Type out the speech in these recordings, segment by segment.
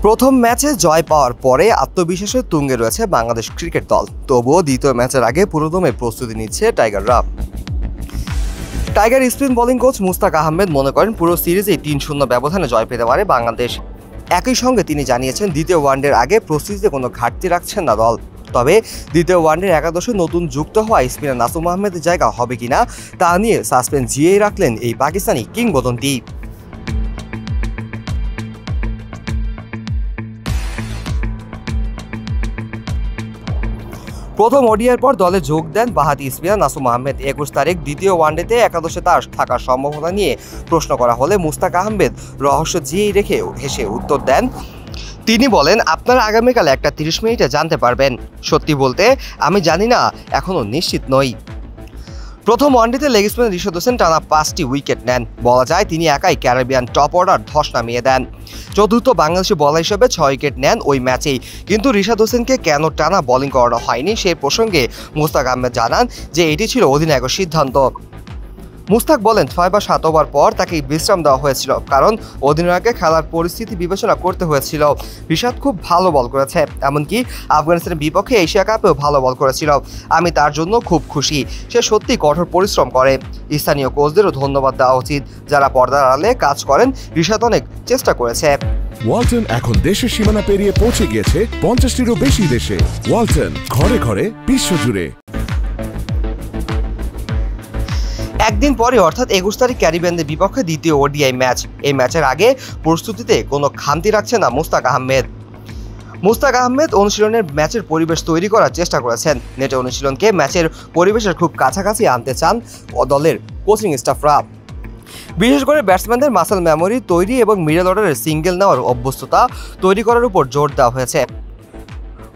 প্রথম ম্যাচে জয় পাওয়ার পরে আত্মবিশ্বাসের তুঙ্গে রয়েছে বাংলাদেশ ক্রিকেট দল। তবুও দ্বিতীয় ম্যাচের আগে পুরোদমে প্রস্তুতি নিচ্ছে টাইগাররা। Tiger spin bowling coach Mushtaq Ahmed মনে করেন পুরো সিরিজেই ৩-০ ব্যবধানে জয় পেতে পারে বাংলাদেশ। একই সঙ্গে তিনি জানিয়েছেন দ্বিতীয় ওয়ানডের আগে প্রস্তুতিতে কোনো ঘাটতি রাখছেন না দল। তবে দ্বিতীয় ওয়ানডের একাদশে নতুন যুক্ত হওয়া স্পিনার নাসুম আহমেদের জায়গা হবে কিনা তা নিয়ে সাসপেন্স জিয়েই রাখলেন এই পাকিস্তানি কিংবদন্তি। প্রথম ওডিআইয়ের পর দলে যোগ দেন বাঁহাতি স্পিনার নাসুম আহমেদ। ২১ তারিখ দ্বিতীয় ওয়ানডেতে একাদশে তার থাকার সম্ভাবনা নিয়ে প্রশ্ন করা হলে মুস্তাক আহমেদ রহস্য জিয়েই রেখে হেসে উত্তর দেন। তিনি বলেন, আপনারা আগামীকাল ১:৩০ মিনিটে জানতে পারবেন। সত্যি বলতে আমি জানি না, এখনও নিশ্চিত নই। প্রথম ওয়ানডেতে লেগ স্পিনার রিশাদ হোসেন টানা ৫টি উইকেট নেন। বলা যায় তিনি একাই ক্যারিবিয়ান টপ অর্ডার ধস নামিয়ে দেন। চতুর্থ বাংলাদেশি বোলার হিসেবে ৬ উইকেট নেন ওই ম্যাচেই। কিন্তু রিশাদ হোসেনকে কেন টানা বোলিং করানো হয়নি সেই প্রসঙ্গে মুস্তাক আহমেদ জানান যে এটি ছিল অধিনায়কের সিদ্ধান্ত। মুস্তাক বলেন ৬ বা ৭ ওভার পর তাকে বিশ্রাম দেওয়া হয়েছিল, কারণ অধিনায়ককে খেলার পরিস্থিতি বিবেচনা করতে হয়েছিল। রিশাদ খুব ভালো বল করেছে, এমনকি আফগানিস্তানের বিপক্ষে এশিয়া কাপেও ভালো বল করেছিল। আমি তার জন্য খুব খুশি। সে সত্যি কঠোর পরিশ্রম করে। স্থানীয় কোচদেরও ধন্যবাদ দেওয়া উচিত, যারা পর্দার আড়ালে কাজ করেন। রিশাদ অনেক চেষ্টা করেছে। ওয়ালটন এখন দেশের সীমানা পেরিয়ে পৌঁছে গিয়েছে ৫০টিরও বেশি দেশে। ওয়ালটন, ঘরে ঘরে, বিশ্বজুড়ে। একদিন পরে অর্থাৎ ২১ তারিখ ক্যারিবিয়ানদের বিপক্ষে দ্বিতীয় ওডিআই ম্যাচ। এই ম্যাচের আগে প্রস্তুতিতে কোনো খামতি রাখছে না মুস্তাক আহমেদ। মুস্তাক আহমেদ অনুশীলনের ম্যাচের পরিবেশ তৈরি করার চেষ্টা করেছেন। নেটে অনুশীলনকে ম্যাচের পরিবেশের খুব কাছাকাছি আনতে চান দলের কোচিং স্টাফরা। বিশেষ করে ব্যাটসম্যানদের মাসল মেমোরি তৈরি এবং মিডল অর্ডারের সিঙ্গেল নেওয়ার অভ্যস্ততা তৈরি করার উপর জোর দেওয়া হয়েছে।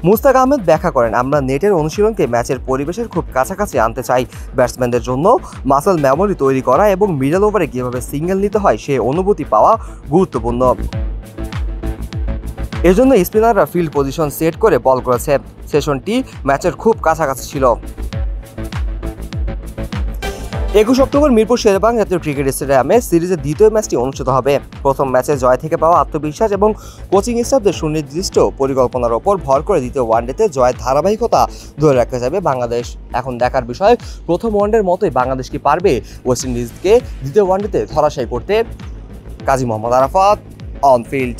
মুস্তাক আহমেদ ব্যাখ্যা করেন, আমরা নেটের অনুশীলনকে ম্যাচের পরিবেশের খুব কাছাকাছি আনতে চাই। ব্যাটসম্যানদের জন্য মাসল মেমোরি তৈরি করা এবং মিডল ওভারে কীভাবে সিঙ্গেল নিতে হয় সে অনুভূতি পাওয়া গুরুত্বপূর্ণ। এজন্য স্পিনাররা ফিল্ড পজিশন সেট করে বল করেছে। সেশনটি ম্যাচের খুব কাছাকাছি ছিল। ২১ অক্টোবর মিরপুর শেরেবাংলা জাতীয় ক্রিকেট স্টেডিয়ামে সিরিজের দ্বিতীয় ম্যাচটি অনুষ্ঠিত হবে। প্রথম ম্যাচে জয় থেকে পাওয়া আত্মবিশ্বাস এবং কোচিং স্টাফদের সুনির্দিষ্ট পরিকল্পনার ওপর ভর করে দ্বিতীয় ওয়ানডেতে জয়ের ধারাবাহিকতা ধরে রাখতে যাবে বাংলাদেশ। এখন দেখার বিষয়, প্রথম ওয়ানডের মতোই বাংলাদেশ কি পারবে ওয়েস্ট ইন্ডিজকে দ্বিতীয় ওয়ানডেতে ধরাশায়ী করতে। Kazi Mohammad Arafat, on field.